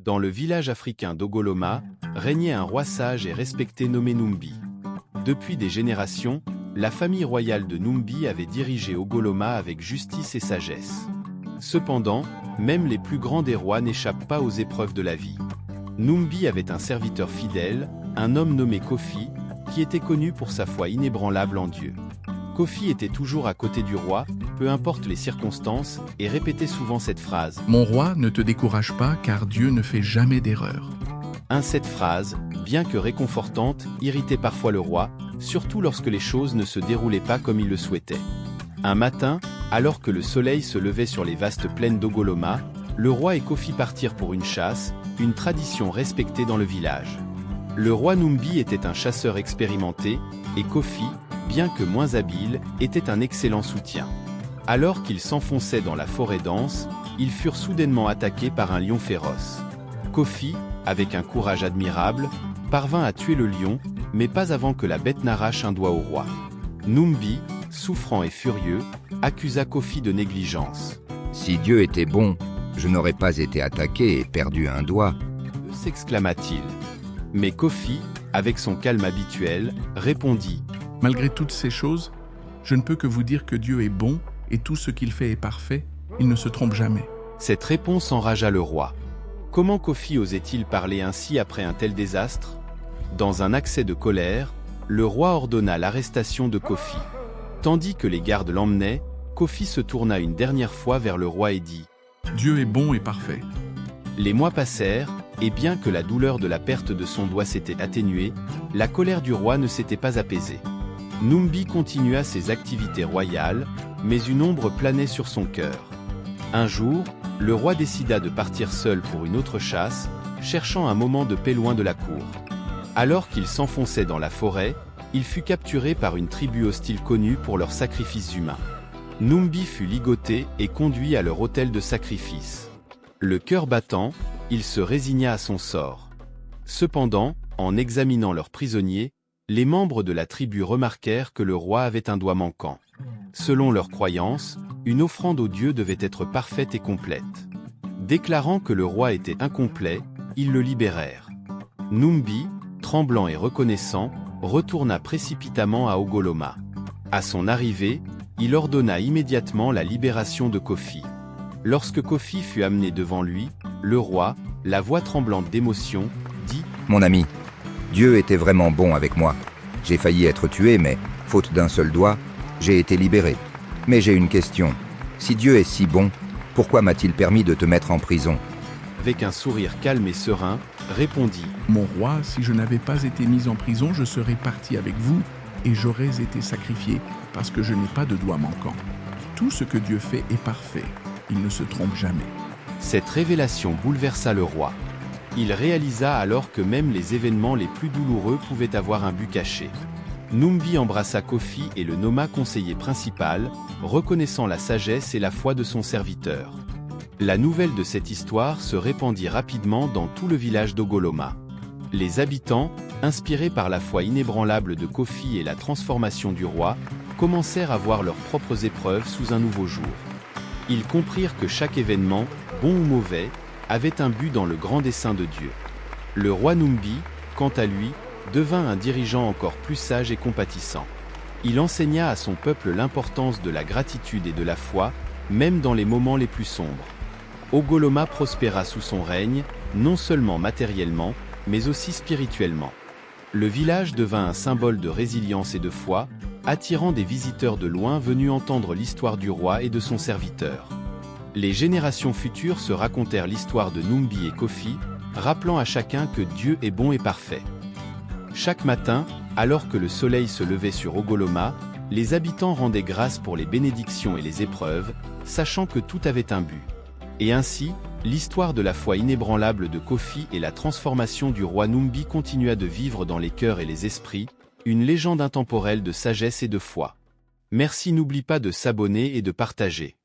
Dans le village africain d'Ogoloma, régnait un roi sage et respecté nommé Numbi. Depuis des générations, la famille royale de Numbi avait dirigé Ogoloma avec justice et sagesse. Cependant, même les plus grands des rois n'échappent pas aux épreuves de la vie. Numbi avait un serviteur fidèle, un homme nommé Kofi, qui était connu pour sa foi inébranlable en Dieu. Kofi était toujours à côté du roi, peu importe les circonstances, et répétait souvent cette phrase : « Mon roi, ne te décourage pas, car Dieu ne fait jamais d'erreur. » Cette phrase, bien que réconfortante, irritait parfois le roi, surtout lorsque les choses ne se déroulaient pas comme il le souhaitait. Un matin, alors que le soleil se levait sur les vastes plaines d'Ogoloma, le roi et Kofi partirent pour une chasse, une tradition respectée dans le village. Le roi Numbi était un chasseur expérimenté, et Kofi, bien que moins habile, était un excellent soutien. Alors qu'ils s'enfonçaient dans la forêt dense, ils furent soudainement attaqués par un lion féroce. Kofi, avec un courage admirable, parvint à tuer le lion, mais pas avant que la bête n'arrache un doigt au roi. Numbi, souffrant et furieux, accusa Kofi de négligence. « Si Dieu était bon, je n'aurais pas été attaqué et perdu un doigt. » s'exclama-t-il. Mais Kofi, avec son calme habituel, répondit : « Malgré toutes ces choses, je ne peux que vous dire que Dieu est bon et tout ce qu'il fait est parfait, il ne se trompe jamais. » Cette réponse enragea le roi. Comment Kofi osait-il parler ainsi après un tel désastre ? Dans un accès de colère, le roi ordonna l'arrestation de Kofi. Tandis que les gardes l'emmenaient, Kofi se tourna une dernière fois vers le roi et dit : « Dieu est bon et parfait. » Les mois passèrent, et bien que la douleur de la perte de son doigt s'était atténuée, la colère du roi ne s'était pas apaisée. Numbi continua ses activités royales, mais une ombre planait sur son cœur. Un jour, le roi décida de partir seul pour une autre chasse, cherchant un moment de paix loin de la cour. Alors qu'il s'enfonçait dans la forêt, il fut capturé par une tribu hostile connue pour leurs sacrifices humains. Numbi fut ligoté et conduit à leur autel de sacrifice. Le cœur battant, il se résigna à son sort. Cependant, en examinant leurs prisonniers, les membres de la tribu remarquèrent que le roi avait un doigt manquant. Selon leurs croyances, une offrande au dieu devait être parfaite et complète. Déclarant que le roi était incomplet, ils le libérèrent. Numbi, tremblant et reconnaissant, retourna précipitamment à Ogoloma. À son arrivée, il ordonna immédiatement la libération de Kofi. Lorsque Kofi fut amené devant lui, le roi, la voix tremblante d'émotion, dit : « Mon ami, Dieu était vraiment bon avec moi. J'ai failli être tué, mais, faute d'un seul doigt, j'ai été libéré. Mais j'ai une question. Si Dieu est si bon, pourquoi m'a-t-il permis de te mettre en prison ?» Avec un sourire calme et serein, répondit : « Mon roi, si je n'avais pas été mis en prison, je serais parti avec vous et j'aurais été sacrifié parce que je n'ai pas de doigt manquant. Tout ce que Dieu fait est parfait. Il ne se trompe jamais. » Cette révélation bouleversa le roi. Il réalisa alors que même les événements les plus douloureux pouvaient avoir un but caché. Numbi embrassa Kofi et le nomma conseiller principal, reconnaissant la sagesse et la foi de son serviteur. La nouvelle de cette histoire se répandit rapidement dans tout le village d'Ogoloma. Les habitants, inspirés par la foi inébranlable de Kofi et la transformation du roi, commencèrent à voir leurs propres épreuves sous un nouveau jour. Ils comprirent que chaque événement, bon ou mauvais, avait un but dans le grand dessein de Dieu. Le roi Numbi, quant à lui, devint un dirigeant encore plus sage et compatissant. Il enseigna à son peuple l'importance de la gratitude et de la foi, même dans les moments les plus sombres. Ogoloma prospéra sous son règne, non seulement matériellement, mais aussi spirituellement. Le village devint un symbole de résilience et de foi, attirant des visiteurs de loin venus entendre l'histoire du roi et de son serviteur. Les générations futures se racontèrent l'histoire de Numbi et Kofi, rappelant à chacun que Dieu est bon et parfait. Chaque matin, alors que le soleil se levait sur Ogoloma, les habitants rendaient grâce pour les bénédictions et les épreuves, sachant que tout avait un but. Et ainsi, l'histoire de la foi inébranlable de Kofi et la transformation du roi Numbi continua de vivre dans les cœurs et les esprits, une légende intemporelle de sagesse et de foi. Merci, n'oublie pas de s'abonner et de partager.